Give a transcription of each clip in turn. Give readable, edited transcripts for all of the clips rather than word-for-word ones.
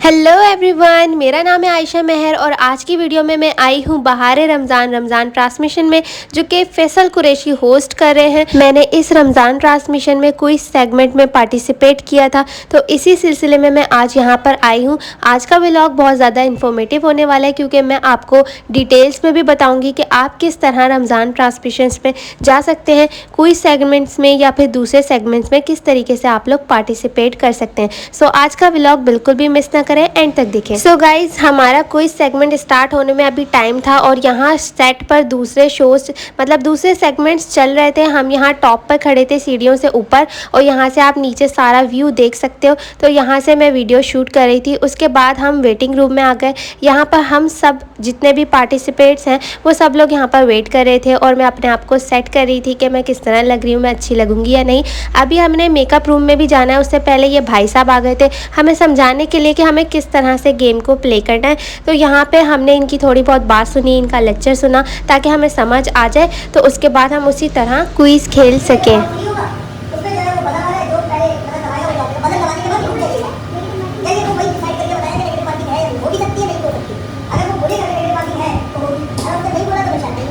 Hello everyone, मेरा नाम है आयशा मेहर और आज की वीडियो में मैं आई हूँ बहारे रमज़ान ट्रांसमिशन में, जो कि फैसल कुरैशी होस्ट कर रहे हैं। मैंने इस रमज़ान ट्रांसमिशन में कोई सेगमेंट में पार्टिसिपेट किया था, तो इसी सिलसिले में मैं आज यहाँ पर आई हूँ। आज का व्लॉग बहुत ज़्यादा इन्फॉर्मेटिव होने वाला है, क्योंकि मैं आपको डिटेल्स में भी बताऊँगी कि आप किस तरह रमज़ान ट्रांसमिशंस में जा सकते हैं, कोई सेगमेंट्स में या फिर दूसरे सेगमेंट्स में किस तरीके से आप लोग पार्टिसिपेट कर सकते हैं। सो आज का व्लॉग बिल्कुल भी मिस ना करें, एंड तक देखें। सो गाइज, हमारा कोई सेगमेंट स्टार्ट होने में अभी टाइम था और यहाँ सेट पर दूसरे शोज मतलब दूसरे सेगमेंट्स चल रहे थे। हम यहाँ टॉप पर खड़े थे सीढ़ियों से ऊपर, और यहाँ से आप नीचे सारा व्यू देख सकते हो। तो यहाँ से मैं वीडियो शूट कर रही थी। उसके बाद हम वेटिंग रूम में आ गए। यहाँ पर हम सब जितने भी पार्टिसिपेट्स हैं वो सब लोग यहाँ पर वेट कर रहे थे, और मैं अपने आप को सेट कर रही थी कि मैं किस तरह लग रही हूँ, मैं अच्छी लगूंगी या नहीं। अभी हमने मेकअप रूम में भी जाना है। उससे पहले ये भाई साहब आ गए थे हमें समझाने के लिए कि हमें किस तरह से गेम को प्ले करना है। तो यहाँ पे हमने इनकी थोड़ी बहुत बात सुनी, इनका लेक्चर सुना, ताकि हमें समझ आ जाए, तो उसके बाद हम उसी तरह क्विज खेल सकें।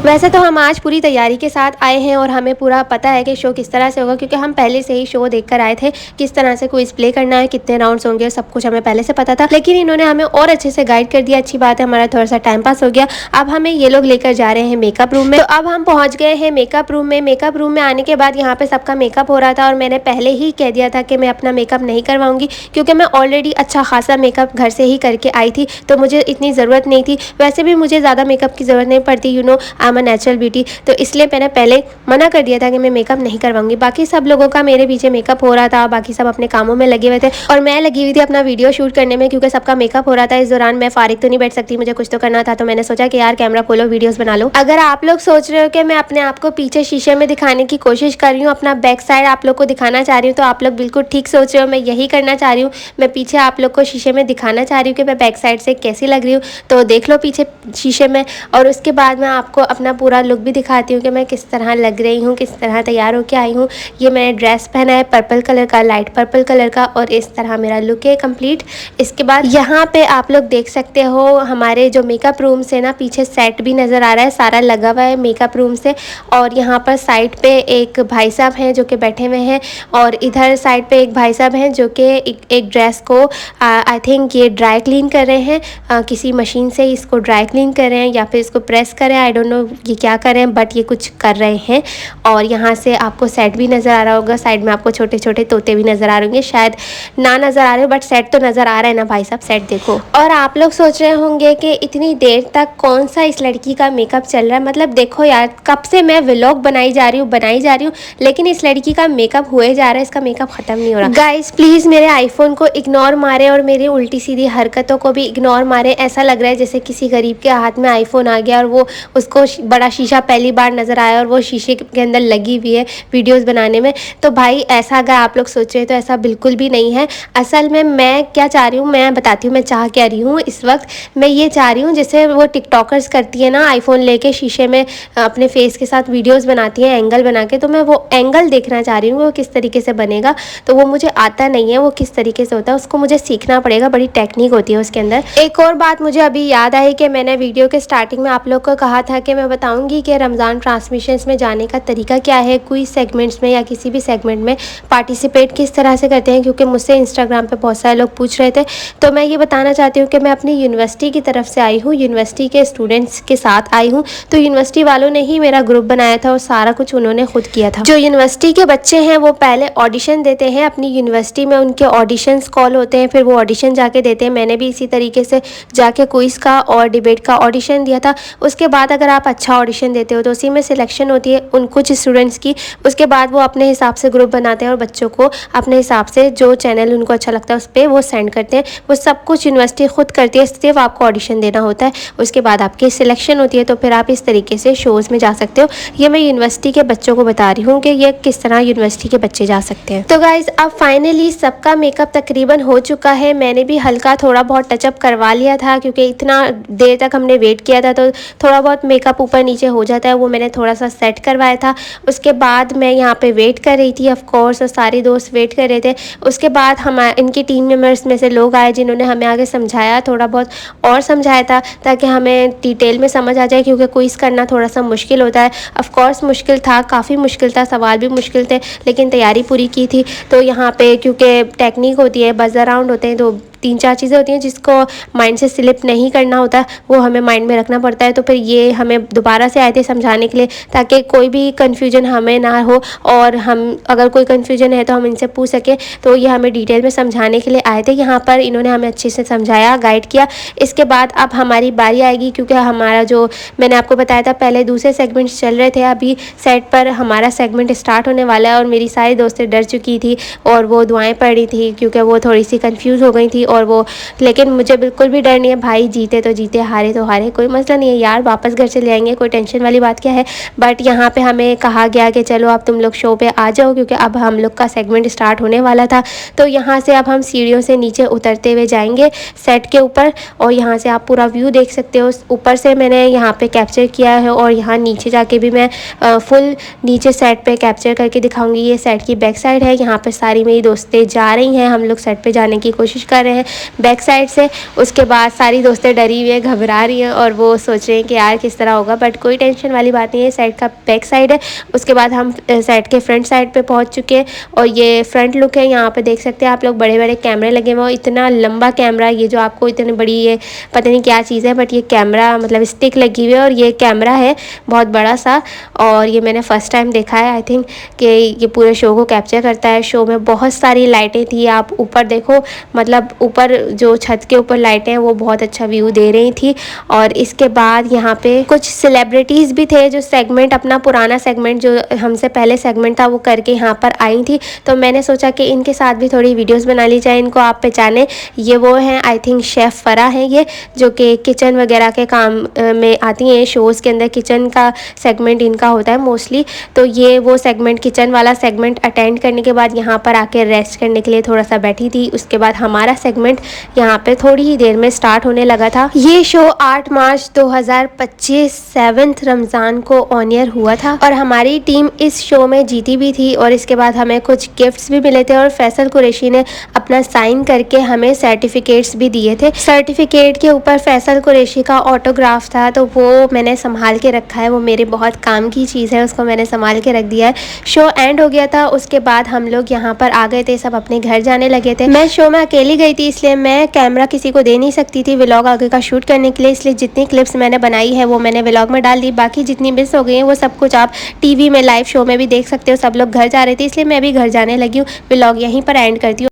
वैसे तो हम आज पूरी तैयारी के साथ आए हैं और हमें पूरा पता है कि शो किस तरह से होगा, क्योंकि हम पहले से ही शो देखकर आए थे। किस तरह से क्विज प्ले करना है, कितने राउंड्स होंगे, सब कुछ हमें पहले से पता था, लेकिन इन्होंने हमें और अच्छे से गाइड कर दिया। अच्छी बात है, हमारा थोड़ा सा टाइम पास हो गया। अब हमें ये लोग लेकर जा रहे हैं मेकअप रूम में। तो अब हम पहुँच गए हैं मेकअप रूम में। मेकअप रूम में आने के बाद यहाँ पे सबका मेकअप हो रहा था, और मैंने पहले ही कह दिया था कि मैं अपना मेकअप नहीं करवाऊंगी, क्योंकि मैं ऑलरेडी अच्छा खासा मेकअप घर से ही करके आई थी, तो मुझे इतनी ज़रूरत नहीं थी। वैसे भी मुझे ज़्यादा मेकअप की ज़रूरत नहीं पड़ती, you know I am a natural beauty. तो इसलिए मैंने पहले मना कर दिया था कि मैं मेकअप नहीं करवाऊंगी। बाकी सब लोगों का मेरे पीछे मेकअप हो रहा था, बाकी सब अपने कामों में लगे हुए थे, और मैं लगी हुई थी अपना वीडियो शूट करने में, क्योंकि सबका मेकअप हो रहा था। इस दौरान मैं फारिग तो नहीं बैठ सकती, मुझे कुछ तो करना था। तो मैंने सोचा कि यार कैमरा खोलो, वीडियोस बना लो। अगर आप लोग सोच रहे हो कि मैं अपने आप को पीछे शीशे में दिखाने की कोशिश कर रही हूँ, अपना बैक साइड आप लोग को दिखाना चाह रही हूँ, तो आप लोग बिल्कुल ठीक सोच रहे हो। मैं यही करना चाह रही हूँ। मैं पीछे आप लोग को शीशे में दिखाना चाह रही हूँ कि मैं बैक साइड से कैसी लग रही हूँ। तो देख लो पीछे शीशे में, और उसके बाद मैं आपको अपना पूरा लुक भी दिखाती हूँ कि मैं किस तरह लग रही हूँ, किस तरह तैयार होकर आई हूँ। ये मैंने ड्रेस पहना है पर्पल कलर का, लाइट पर्पल कलर का, और इस तरह मेरा लुक है कंप्लीट। इसके बाद यहाँ पे आप लोग देख सकते हो हमारे जो मेकअप रूम से ना पीछे सेट भी नज़र आ रहा है, सारा लगा हुआ है मेकअप रूम से। और यहाँ पर साइड पे एक भाई साहब हैं जो कि बैठे हुए हैं, और इधर साइड पे एक भाई साहब हैं जो कि एक ड्रेस को आई थिंक ये ड्राई क्लीन कर रहे हैं। किसी मशीन से इसको ड्राई क्लीन कर रहे हैं या फिर इसको प्रेस कर रहे हैं, आई डोंट नो ये क्या कर रहे हैं, बट ये कुछ कर रहे हैं। और यहाँ से आपको सेट भी नज़र आ रहा होगा, साइड में आपको छोटे छोटे तोते भी नज़र आ रहे होंगे, शायद ना नज़र आ रहे हो, बट सेट तो नज़र आ रहा है ना भाई साहब, सेट देखो। और आप लोग सोच रहे होंगे कि इतनी देर तक कौन सा इस लड़की का मेकअप चल रहा है। मतलब देखो यार, कब से मैं व्लॉग बनाई जा रही हूँ, लेकिन इस लड़की का मेकअप हुए जा रहा है, इसका मेकअप ख़त्म नहीं हो रहा। गाइस प्लीज़ मेरे आईफोन को इग्नोर मारे और मेरी उल्टी सीधी हरकतों को भी इग्नोर मारे। ऐसा लग रहा है जैसे किसी गरीब के हाथ में आईफोन आ गया और वो उसको बड़ा शीशा पहली बार नज़र आया और वो शीशे के अंदर लगी हुई है वीडियोस बनाने में। तो भाई ऐसा अगर आप लोग सोच रहे हो तो ऐसा बिल्कुल भी नहीं है। असल में मैं क्या चाह रही हूँ, मैं बताती हूँ मैं चाह क्या रही हूँ इस वक्त। मैं ये चाह रही हूँ जैसे वो टिकटॉकर्स करती है ना, आईफोन लेके शीशे में अपने फेस के साथ वीडियोस बनाती हैं एंगल बना के। तो मैं वो एंगल देखना चाह रही हूँ वो किस तरीके से बनेगा। तो वो मुझे आता नहीं है, वो किस तरीके से होता है उसको मुझे सीखना पड़ेगा, बड़ी टेक्निक होती है उसके अंदर। एक और बात मुझे अभी याद आई कि मैंने वीडियो के स्टार्टिंग में आप लोग को कहा था कि मैं बताऊँगी कि रमज़ान ट्रांसमिशंस में जाने का तरीका क्या है, कोई सेगमेंट्स में या किसी भी सेगमेंट में पार्टिसिपेट किस तरह से करते हैं, क्योंकि मुझसे इंस्टाग्राम पे बहुत सारे लोग पूछ रहे थे। तो मैं ये बताना चाहती हूँ कि मैं अपनी यूनिवर्सिटी की तरफ से आई हूँ, यूनिवर्सिटी के स्टूडेंट्स के साथ आई हूँ। तो यूनिवर्सिटी वालों ने ही मेरा ग्रुप बनाया था और सारा कुछ उन्होंने खुद किया था। जो यूनिवर्सिटी के बच्चे हैं वो पहले ऑडिशन देते हैं अपनी यूनिवर्सिटी में, उनके ऑडिशंस कॉल होते हैं, फिर वो ऑडिशन जाके देते हैं। मैंने भी इसी तरीके से जाके क्विज़ का और डिबेट का ऑडिशन दिया था। उसके बाद अगर आप अच्छा ऑडिशन देते हो तो उसी में सिलेक्शन होती है उन कुछ स्टूडेंट्स की। उसके बाद वो अपने हिसाब से ग्रुप बनाते हैं और बच्चों को अपने हिसाब से जो चैनल उनको अच्छा लगता है उस पर वो सेंड करते हैं। वो सब कुछ यूनिवर्सिटी खुद करती है, सिर्फ आपको ऑडिशन देना होता है। उसके बाद आपकी सिलेक्शन होती है, तो फिर आप इस तरीके से शोज़ में जा सकते हो। ये मैं यूनिवर्सिटी के बच्चों को बता रही हूँ कि ये किस तरह यूनिवर्सिटी के बच्चे जा सकते हैं। तो गाइज़ अब फाइनली सबका मेकअप तकरीबन हो चुका है। मैंने भी हल्का थोड़ा बहुत टचअप करवा लिया था, क्योंकि इतना देर तक हमने वेट किया था, तो थोड़ा बहुत मेकअप ऊपर नीचे हो जाता है वो मैंने थोड़ा सा सेट करवाया था। उसके बाद मैं यहाँ पे वेट कर रही थी ऑफ कोर्स, और सारे दोस्त वेट कर रहे थे। उसके बाद हम इनकी टीम मेम्बर्स में से लोग आए जिन्होंने हमें आगे समझाया, थोड़ा बहुत और समझाया था ताकि हमें डिटेल में समझ आ जाए, क्योंकि क्विज़ करना थोड़ा सा मुश्किल होता है। ऑफ कोर्स मुश्किल था, काफ़ी मुश्किल था, सवाल भी मुश्किल थे, लेकिन तैयारी पूरी की थी। तो यहाँ पे क्योंकि टेक्निक होती है, बज़र राउंड होते हैं, तो 3-4 चीज़ें होती हैं जिसको माइंड से स्लिप नहीं करना होता, वो हमें माइंड में रखना पड़ता है। तो फिर ये हमें दोबारा से आए थे समझाने के लिए ताकि कोई भी कन्फ्यूजन हमें ना हो, और हम अगर कोई कन्फ्यूजन है तो हम इनसे पूछ सकें। तो ये हमें डिटेल में समझाने के लिए आए थे यहाँ पर। इन्होंने हमें अच्छे से समझाया, गाइड किया। इसके बाद अब हमारी बारी आएगी, क्योंकि हमारा जो मैंने आपको बताया था पहले दूसरे सेगमेंट्स चल रहे थे, अभी सेट पर हमारा सेगमेंट स्टार्ट होने वाला है। और मेरी सारी दोस्तें डर चुकी थी और वो दुआएं पढ़ रही थी, क्योंकि वो थोड़ी सी कंफ्यूज हो गई थी। और वो, लेकिन मुझे बिल्कुल भी डर नहीं है भाई, जीते तो जीते, हारे तो हारे, कोई मसला नहीं है यार, वापस घर चले आएंगे, कोई टेंशन वाली बात क्या है। बट यहाँ पे हमें कहा गया कि चलो अब तुम लोग शो पे आ जाओ, क्योंकि अब हम लोग का सेगमेंट स्टार्ट होने वाला था। तो यहाँ से अब हम सीढ़ियों से नीचे उतरते हुए जाएंगे सेट के ऊपर, और यहाँ से आप पूरा व्यू देख सकते हो। ऊपर से मैंने यहाँ पे कैप्चर किया है, और यहाँ नीचे जाके भी मैं फुल नीचे सेट पे कैप्चर करके दिखाऊंगी। ये सेट की बैक साइड है, यहाँ पे सारी मेरी दोस्तें जा रही हैं, हम लोग सेट पे जाने की कोशिश कर रहे हैं बैक साइड से। उसके बाद सारी दोस्तें डरी हुई है, घबरा रही हैं, और वो सोच रहे हैं कि यार किस तरह होगा, बट कोई टेंशन वाली बात नहीं है, सेट का बैक साइड है। उसके बाद हम सेट के फ्रंट साइड पे पहुंच चुके हैं, और ये फ्रंट लुक है। यहाँ पे देख सकते हैं आप लोग, बड़े बड़े कैमरे लगे हुए हैं, इतना लंबा कैमरा, ये जो आपको इतनी बड़ी, ये पता नहीं क्या चीज़ है, बट ये कैमरा मतलब स्टिक लगी हुई है, और ये कैमरा है बहुत बड़ा सा, और ये मैंने फ़र्स्ट टाइम देखा है आई थिंक कि ये पूरे शो को कैप्चर करता है। शो में बहुत सारी लाइटें थी, आप ऊपर देखो, मतलब ऊपर जो छत के ऊपर लाइटें हैं वो बहुत अच्छा व्यू दे रही थी। और इसके बाद यहाँ पे कुछ सेलिब्रिटीज़ भी थे जो सेगमेंट, अपना पुराना सेगमेंट जो हमसे पहले सेगमेंट था वो करके यहाँ पर आई थी। तो मैंने सोचा कि इनके साथ भी थोड़ी वीडियोस बना ली जाए, इनको आप पहचाने, ये वो हैं आई थिंक शेफ़ फ़रा हैं ये, जो कि किचन वगैरह के काम में आती हैं। शोज़ के अंदर किचन का सेगमेंट इनका होता है मोस्टली। तो ये वो सेगमेंट, किचन वाला सेगमेंट अटेंड करने के बाद यहाँ पर आके रेस्ट करने के लिए थोड़ा सा बैठी थी। उसके बाद हमारा सेगमेंट यहाँ पे थोड़ी ही देर में स्टार्ट होने लगा था। ये शो 8 मार्च 2025 7 रमज़ान को ऑन एयर हुआ था, और हमारी टीम इस शो में जीती भी थी। और इसके बाद हमें कुछ गिफ्ट्स भी मिले थे, और फैसल कुरैशी ने अपना साइन करके हमें सर्टिफिकेट्स भी दिए थे। सर्टिफिकेट के ऊपर फैसल कुरैशी का ऑटोग्राफ था, तो वो मैंने संभाल के रखा है, वो मेरे बहुत काम की चीज़ है, उसको मैंने संभाल के रख दिया है। शो एंड हो गया था, उसके बाद हम लोग यहाँ पर आ गए थे, सब अपने घर जाने लगे थे। मैं शो में अकेली गई थी, इसलिए मैं कैमरा किसी को दे नहीं सकती थी व्लॉग आगे का शूट करने के लिए, इसलिए जितनी क्लिप्स मैंने बनाई है वो मैंने व्लॉग में डाल दी। बाकी जितनी मिस हो गई हैं वो सब कुछ आप टीवी में लाइव शो में भी देख सकते हो। सब लोग घर जा रहे थे, इसलिए मैं भी घर जाने लगी हूँ। व्लॉग यहीं पर एंड करती हूँ।